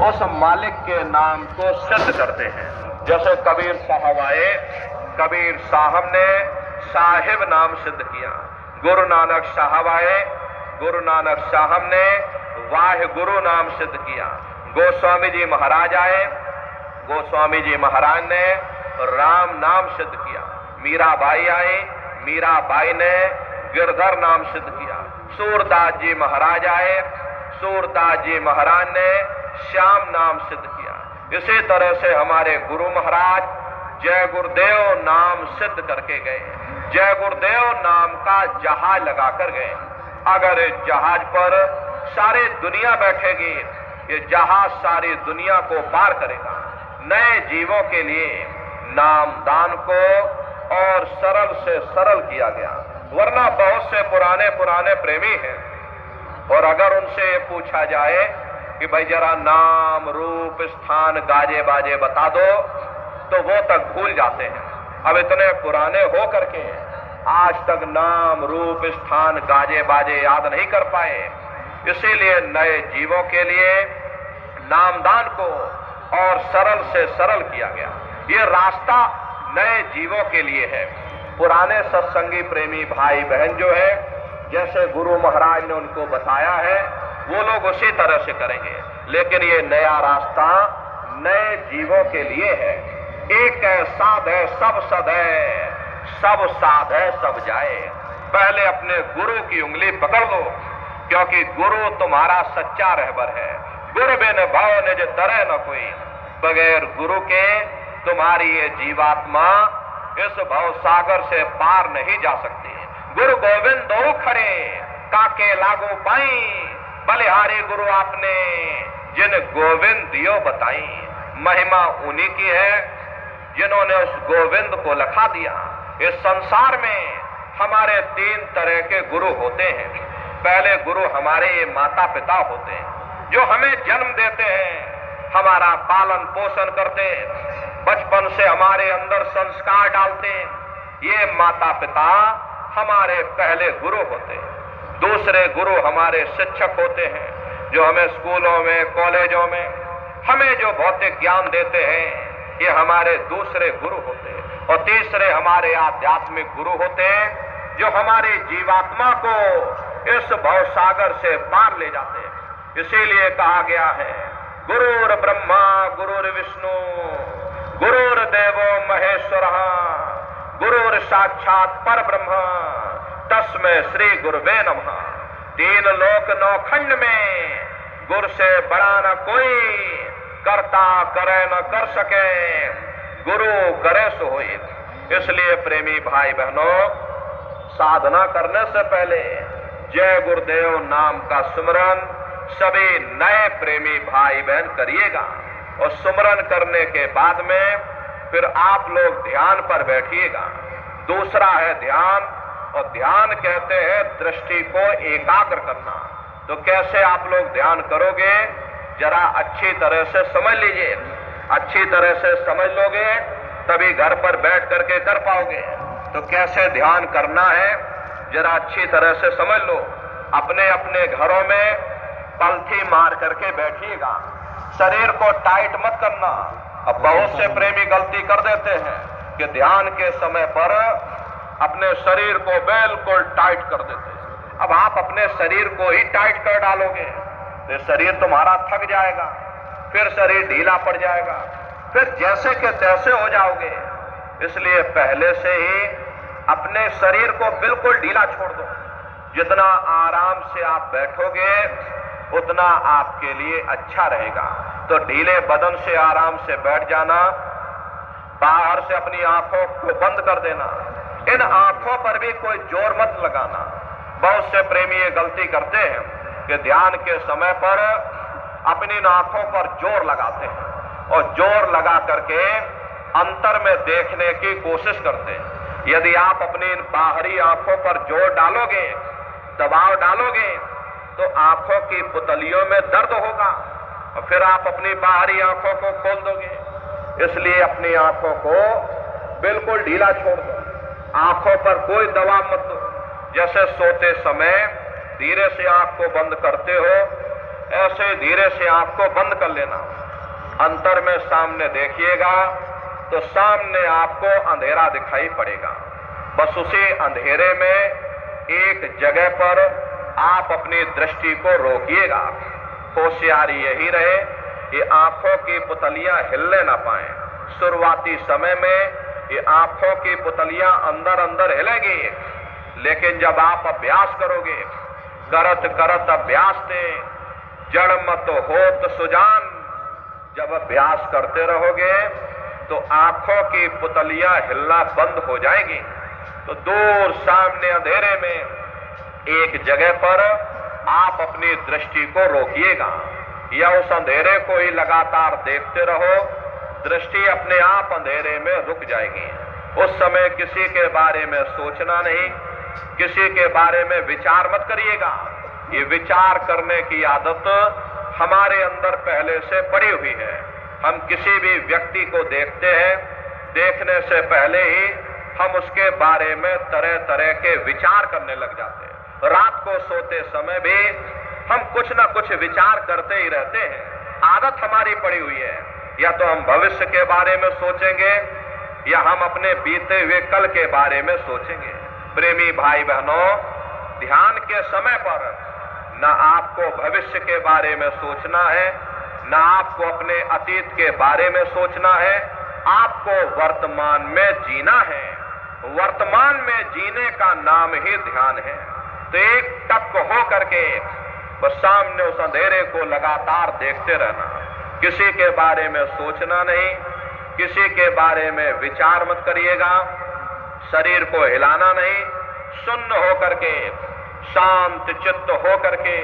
उस मालिक के नाम को सिद्ध करते हैं। जैसे कबीर साहब आए, कबीर साहब ने साहिब नाम सिद्ध किया। गुरु नानक साहब आए, गुरु नानक साहब ने वाह गुरु नाम सिद्ध किया। गोस्वामी जी महाराज आए, गोस्वामी जी महाराज ने राम नाम सिद्ध किया। मीराबाई आई, मीराबाई ने गिरधर नाम सिद्ध किया। सूरदास जी महाराज आए, सूरदास जी महाराज ने श्याम नाम सिद्ध किया। इसी तरह से हमारे गुरु महाराज जय गुरुदेव नाम सिद्ध करके गए। जय गुरुदेव नाम का जहाज लगाकर गए। अगर इस जहाज पर सारी दुनिया बैठेगी, ये जहाज सारी दुनिया को पार करेगा। नए जीवों के लिए नामदान को और सरल से सरल किया गया, वरना बहुत से पुराने पुराने प्रेमी हैं, और अगर उनसे ये पूछा जाए कि भाई जरा नाम रूप स्थान गाजे बाजे बता दो, तो वो तक भूल जाते हैं। अब इतने पुराने हो करके आज तक नाम रूप स्थान गाजे बाजे याद नहीं कर पाए। इसीलिए नए जीवों के लिए नामदान को और सरल से सरल किया गया। ये रास्ता नए जीवों के लिए है। पुराने सत्संगी प्रेमी भाई बहन जो है, जैसे गुरु महाराज ने उनको बताया है, वो लोग उसी तरह से करेंगे। लेकिन ये नया रास्ता नए जीवों के लिए है। एक है साध है सब सद है, सब साध है सब जाए। पहले अपने गुरु की उंगली पकड़ लो, क्योंकि गुरु तुम्हारा सच्चा रहबर है। गुरु बिन भव निज तरह न कोई, बगैर गुरु के तुम्हारी ये जीवात्मा इस भव सागर से पार नहीं जा सकती। गुरु गोविंद दो खड़े काके लागू पाई, बलिहारी गुरु आपने जिन गोविंद दियो बताई। महिमा उन्हीं की है जिन्होंने उस गोविंद को लखा दिया। इस संसार में हमारे तीन तरह के गुरु होते हैं। पहले गुरु हमारे माता पिता होते हैं, जो हमें जन्म देते हैं, हमारा पालन पोषण करते हैं, बचपन से हमारे अंदर संस्कार डालते हैं। ये माता पिता हमारे पहले गुरु होते हैं। दूसरे गुरु हमारे शिक्षक होते हैं, जो हमें स्कूलों में कॉलेजों में हमें जो भौतिक ज्ञान देते हैं, ये हमारे दूसरे गुरु होते हैं। और तीसरे हमारे आध्यात्मिक गुरु होते हैं, जो हमारी जीवात्मा को इस भवसागर से पार ले जाते हैं। इसीलिए कहा गया है, गुरुर ब्रह्मा गुरुर विष्णु गुरुर्देवो महेश्वरः गुरुर साक्षात पर ब्रह्म तस्मै श्री गुरुवे नमः। तीन लोक नौ खंड में गुरु से बड़ा न कोई, करता करे न कर सके, गुरु करे सो होए। इसलिए प्रेमी भाई बहनों, साधना करने से पहले जय गुरुदेव नाम का सुमरन सभी नए प्रेमी भाई बहन करिएगा। और सुमरन करने के बाद में फिर आप लोग ध्यान पर बैठिएगा। दूसरा है ध्यान, और ध्यान कहते हैं दृष्टि को एकाग्र करना। तो कैसे आप लोग ध्यान करोगे, जरा अच्छी तरह से समझ लीजिए। अच्छी तरह से समझ लोगे तभी घर पर बैठ करके कर पाओगे। तो कैसे ध्यान करना है, जरा अच्छी तरह से समझ लो। अपने अपने घरों में पलथी मार करके बैठिएगा। शरीर को टाइट मत करना। अब बहुत से प्रेमी गलती कर देते हैं कि ध्यान के समय पर अपने शरीर को बिल्कुल टाइट कर देते हैं। अब आप अपने शरीर को ही टाइट कर डालोगे तो शरीर तुम्हारा थक जाएगा, फिर शरीर ढीला पड़ जाएगा, फिर जैसे के तैसे हो जाओगे। इसलिए पहले से ही अपने शरीर को बिल्कुल ढीला छोड़ दो। जितना आराम से आप बैठोगे उतना आपके लिए अच्छा रहेगा। तो ढीले बदन से आराम से बैठ जाना, बाहर से अपनी आंखों को बंद कर देना। इन आंखों पर भी कोई जोर मत लगाना। बहुत से प्रेमी ये गलती करते हैं कि ध्यान के समय पर अपनी आंखों पर जोर लगाते हैं और जोर लगा करके अंतर में देखने की कोशिश करते हैं। यदि आप अपनी बाहरी आंखों पर जोर डालोगे, दबाव डालोगे, तो आंखों की पुतलियों में दर्द होगा और फिर आप अपनी बाहरी आंखों को खोल दोगे। इसलिए अपनी आंखों को बिल्कुल ढीला छोड़ दो। आंखों पर कोई दबाव मत दो। जैसे सोते समय धीरे से आंख को बंद करते हो, ऐसे धीरे से आंख को बंद कर लेना। अंतर में सामने देखिएगा तो सामने आपको अंधेरा दिखाई पड़ेगा। बस उसी अंधेरे में एक जगह पर आप अपनी दृष्टि को रोकिएगा। होशियारी यही रहे कि आंखों की पुतलियां हिलने ना पाए। शुरुआती समय में ये आंखों की पुतलियां अंदर अंदर हिलेगी, लेकिन जब आप अभ्यास करोगे, करत करत अभ्यास से जड़ मत होत सुजान, जब अभ्यास करते रहोगे तो आंखों की पुतलियां हिलना बंद हो जाएगी। तो दूर सामने अंधेरे में एक जगह पर आप अपनी दृष्टि को रोकिएगा या उस अंधेरे को ही लगातार देखते रहो। दृष्टि अपने आप अंधेरे में रुक जाएगी। उस समय किसी के बारे में सोचना नहीं, किसी के बारे में विचार मत करिएगा। ये विचार करने की आदत हमारे अंदर पहले से पड़ी हुई है। हम किसी भी व्यक्ति को देखते हैं, देखने से पहले ही हम उसके बारे में तरह तरह के विचार करने लग जाते हैं। रात को सोते समय भी हम कुछ ना कुछ विचार करते ही रहते हैं। आदत हमारी पड़ी हुई है। या तो हम भविष्य के बारे में सोचेंगे या हम अपने बीते हुए कल के बारे में सोचेंगे। प्रेमी भाई बहनों, ध्यान के समय पर न आपको भविष्य के बारे में सोचना है, न आपको अपने अतीत के बारे में सोचना है। आपको वर्तमान में जीना है। वर्तमान में जीने का नाम ही ध्यान है। तो एक टक हो करके बस सामने उस अंधेरे को लगातार देखते रहना। किसी के बारे में सोचना नहीं, किसी के बारे में विचार मत करिएगा, शरीर को हिलाना नहीं। शून्य हो करके, शांत चित्त हो करके,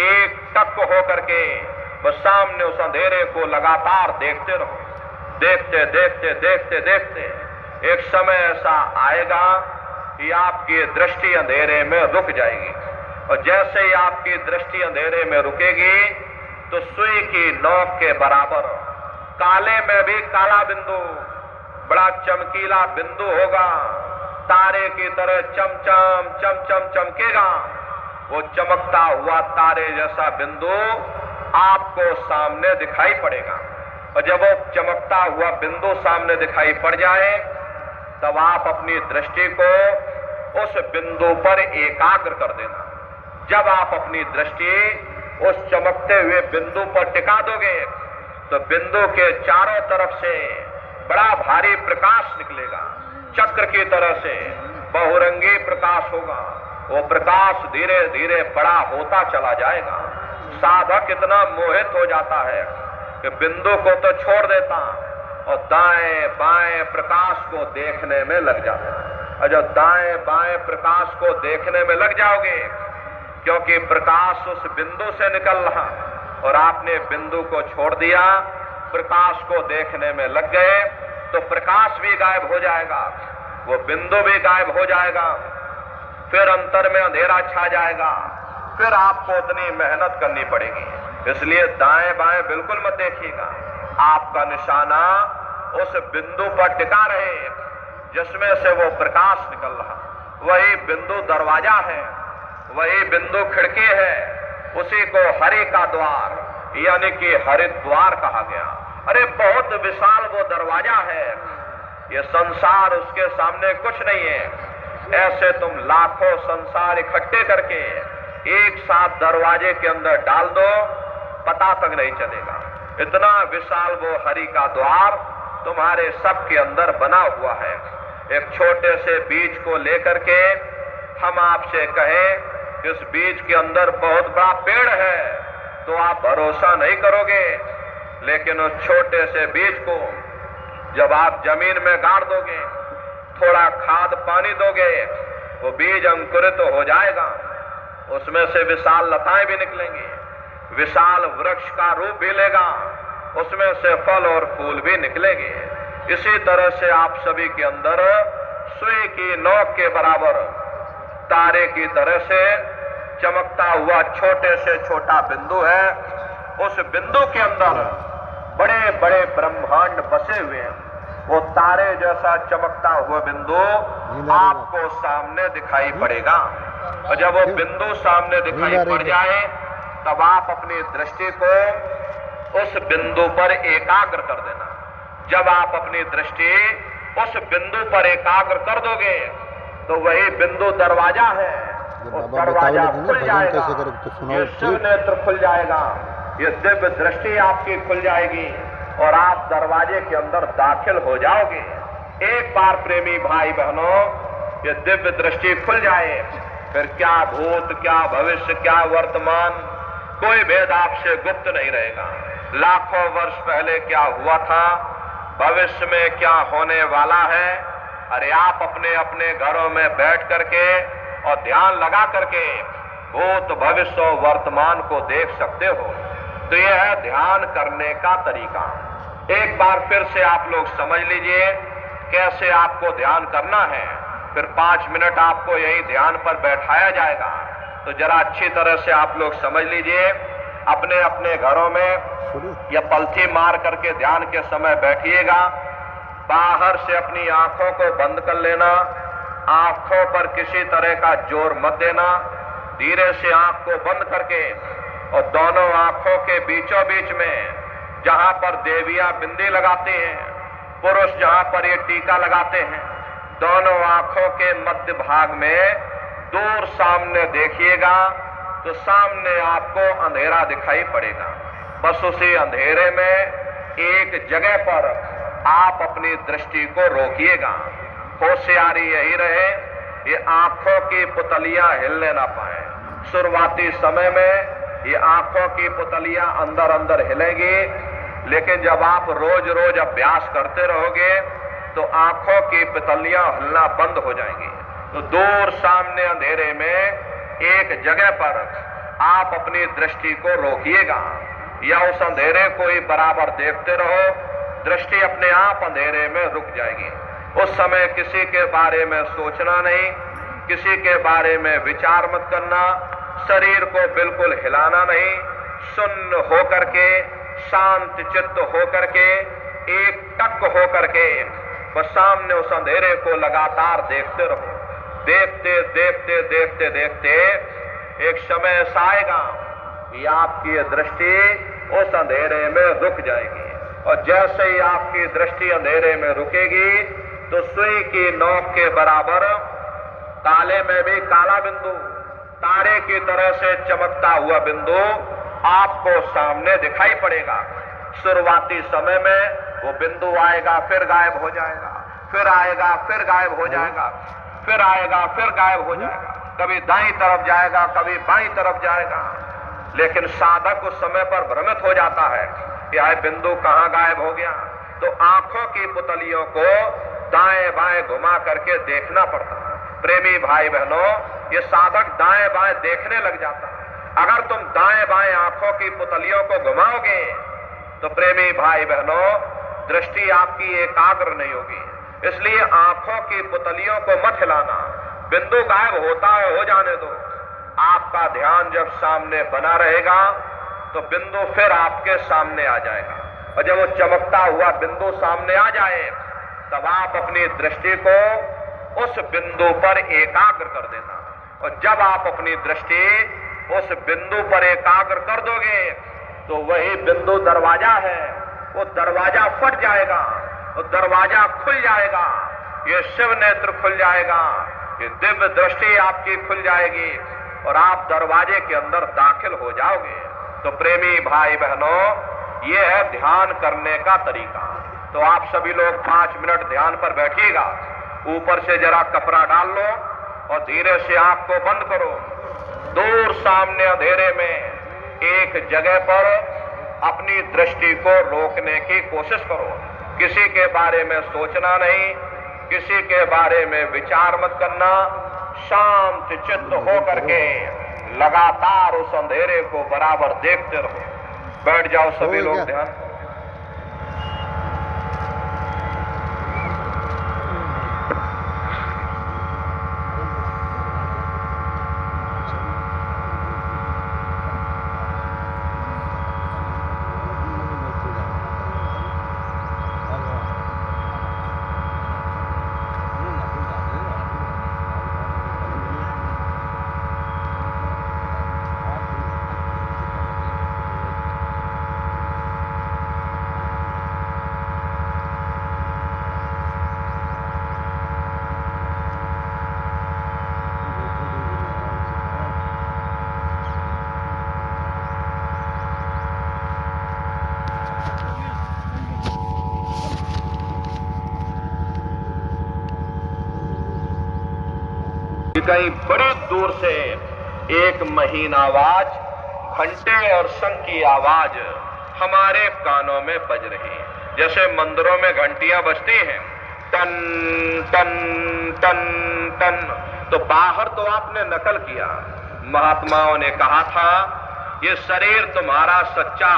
एक टक हो करके बस सामने उस अंधेरे को लगातार देखते रहो। देखते देखते देखते देखते एक समय ऐसा आएगा कि आपकी दृष्टि अंधेरे में रुक जाएगी। और जैसे ही आपकी दृष्टि अंधेरे में रुकेगी तो सुई की नोक के बराबर काले में भी काला बिंदु, बड़ा चमकीला बिंदु होगा। तारे की तरह चमचम चमचम चमकेगा। वो चमकता हुआ तारे जैसा बिंदु आपको सामने दिखाई पड़ेगा। और जब वो चमकता हुआ बिंदु सामने दिखाई पड़ जाए तब आप अपनी दृष्टि को उस बिंदु पर एकाग्र कर देना। जब आप अपनी दृष्टि उस चमकते हुए बिंदु पर टिका दोगे तो बिंदु के चारों तरफ से बड़ा भारी प्रकाश निकलेगा। चक्र की तरह से बहुरंगी प्रकाश होगा। वो प्रकाश धीरे धीरे बड़ा होता चला जाएगा। साधक इतना मोहित हो जाता है कि बिंदु को तो छोड़ देता और दाएं बाएं प्रकाश को देखने में लग जाता है। और जब दाएं बाएं प्रकाश को देखने में लग जाओगे, क्योंकि प्रकाश उस बिंदु से निकल रहा और आपने बिंदु को छोड़ दिया, प्रकाश को देखने में लग गए, तो प्रकाश भी गायब हो जाएगा, वो बिंदु भी गायब हो जाएगा। फिर अंतर में अंधेरा छा जाएगा। फिर आपको उतनी मेहनत करनी पड़ेगी। इसलिए दाएं बाएं बिल्कुल मत देखिएगा। आपका निशाना उस बिंदु पर टिका रहे जिसमें से वो प्रकाश निकल रहा। वही बिंदु दरवाजा है, वही बिंदु खिड़की है। उसी को हरि का द्वार यानी कि हरिद्वार कहा गया। अरे बहुत विशाल वो दरवाजा है। ये संसार उसके सामने कुछ नहीं है। ऐसे तुम लाखों संसार इकट्ठे करके एक साथ दरवाजे के अंदर डाल दो, पता तक नहीं चलेगा। इतना विशाल वो हरि का द्वार तुम्हारे सब के अंदर बना हुआ है। एक छोटे से बीज को लेकर के हम आपसे कहें इस बीज के अंदर बहुत बड़ा पेड़ है, तो आप भरोसा नहीं करोगे। लेकिन उस छोटे से बीज को जब आप जमीन में गाड़ दोगे, थोड़ा खाद पानी दोगे, वो बीज अंकुरित हो जाएगा। उसमें से विशाल लताएं भी निकलेंगी, विशाल वृक्ष का रूप भी लेगा, उसमें से फल और फूल भी निकलेंगे। इसी तरह से आप सभी के अंदर सुई की नोक के बराबर तारे की तरह से चमकता हुआ छोटे से छोटा बिंदु है। उस बिंदु के अंदर बड़े बड़े ब्रह्मांड बसे हुए हैं। वो तारे जैसा चमकता हुआ बिंदु आपको सामने दिखाई पड़ेगा। और जब वो बिंदु सामने दिखाई पड़ जाए तब आप अपनी दृष्टि को उस बिंदु पर एकाग्र कर देना। जब आप अपनी दृष्टि उस बिंदु पर एकाग्र कर दोगे तो वही बिंदु दरवाजा है। वो दरवाजा खुल जाएगा, ये शिव नेत्र खुल जाएगा, ये दिव्य दृष्टि आपकी खुल जाएगी और आप दरवाजे के अंदर दाखिल हो जाओगे। एक बार प्रेमी भाई बहनों ये दिव्य दृष्टि खुल जाए, फिर क्या भूत, क्या भविष्य, क्या वर्तमान, कोई भेद आपसे गुप्त नहीं रहेगा। लाखों वर्ष पहले क्या हुआ था, भविष्य में क्या होने वाला है, अरे आप अपने अपने घरों में बैठ करके और ध्यान लगा करके भूत, भविष्य और वर्तमान को देख सकते हो। तो यह है ध्यान करने का तरीका। एक बार फिर से आप लोग समझ लीजिए कैसे आपको ध्यान करना है। फिर 5 मिनट आपको यही ध्यान पर बैठाया जाएगा। तो जरा अच्छी तरह से आप लोग समझ लीजिए, अपने अपने घरों में या पलथी मार करके ध्यान के समय बैठिएगा। बाहर से अपनी आंखों को बंद कर लेना, आंखों पर किसी तरह का जोर मत देना। धीरे से आंख को बंद करके और दोनों आंखों के बीचों बीच में जहां पर देवियां बिंदी लगाते हैं, पुरुष जहां पर ये टीका लगाते हैं, दोनों आंखों के मध्य भाग में दूर सामने देखिएगा तो सामने आपको अंधेरा दिखाई पड़ेगा। बस उसी अंधेरे में एक जगह पर आप अपनी दृष्टि को रोकिएगा। होशियारी यही रहे ये आंखों की पुतलियां हिलने ना पाए। शुरुआती समय में ये आंखों की पुतलियां अंदर अंदर हिलेंगी, लेकिन जब आप रोज रोज अभ्यास करते रहोगे तो आंखों की पुतलियां हिलना बंद हो जाएंगी। तो दूर सामने अंधेरे में एक जगह पर आप अपनी दृष्टि को रोकिएगा या उस अंधेरे को ही बराबर देखते रहो। दृष्टि अपने आप अंधेरे में रुक जाएगी। उस समय किसी के बारे में सोचना नहीं, किसी के बारे में विचार मत करना, शरीर को बिल्कुल हिलाना नहीं, शून्य हो करके, शांत चित्त हो करके, एक टक हो करके बस सामने उस अंधेरे को लगातार देखते रहो। देखते देखते देखते देखते एक समय ऐसा आएगा कि आपकी दृष्टि उस अंधेरे में रुक जाएगी और जैसे ही आपकी दृष्टि अंधेरे में रुकेगी तो सुई की नोक के बराबर काले में भी काला बिंदु, तारे की तरह से चमकता हुआ बिंदु आपको सामने दिखाई पड़ेगा। शुरुआती समय में वो बिंदु आएगा, फिर गायब हो जाएगा, फिर आएगा, फिर गायब हो जाएगा, फिर आएगा, फिर गायब हो जाएगा। कभी दाईं तरफ जाएगा, कभी बाईं तरफ जाएगा। लेकिन साधक उस समय पर भ्रमित हो जाता है कि यह बिंदु कहां गायब हो गया। तो आंखों की पुतलियों को दाएं बाएं घुमा करके देखना पड़ता है। प्रेमी भाई बहनों, ये साधक दाएं बाएं देखने लग जाता है। अगर तुम दाएं बाएं आंखों की पुतलियों को घुमाओगे तो प्रेमी भाई बहनों दृष्टि आपकी एकाग्र नहीं होगी। इसलिए आंखों की पुतलियों को मत हिलाना। बिंदु गायब होता है, हो जाने दो। आपका ध्यान जब सामने बना रहेगा तो बिंदु फिर आपके सामने आ जाएगा और जब वो चमकता हुआ बिंदु सामने आ जाए तब आप अपनी दृष्टि को उस बिंदु पर एकाग्र कर देना। और जब आप अपनी दृष्टि उस बिंदु पर एकाग्र कर दोगे तो वही बिंदु दरवाजा है। वो दरवाजा फट जाएगा, वो दरवाजा खुल जाएगा, ये शिव नेत्र खुल जाएगा, ये दिव्य दृष्टि आपकी खुल जाएगी और आप दरवाजे के अंदर दाखिल हो जाओगे। तो प्रेमी भाई बहनों, ये है ध्यान करने का तरीका। तो आप सभी लोग 5 मिनट ध्यान पर बैठिएगा। ऊपर से जरा कपड़ा डाल लो और धीरे से आंख को बंद करो। दूर सामने अंधेरे में एक जगह पर अपनी दृष्टि को रोकने की कोशिश करो। किसी के बारे में सोचना नहीं, किसी के बारे में विचार मत करना। शांत चित्त हो करके लगातार उस अंधेरे को बराबर देखते रहो। बैठ जाओ सभी लोग ध्यान। कहीं बड़ी दूर से एक महीन आवाज, घंटे और शंख की आवाज हमारे कानों में बज रही है। जैसे मंदिरों में घंटियां बजती हैं, टन टन टन टन। तो बाहर तो आपने नकल किया। महात्माओं ने कहा था, ये शरीर तुम्हारा सच्चा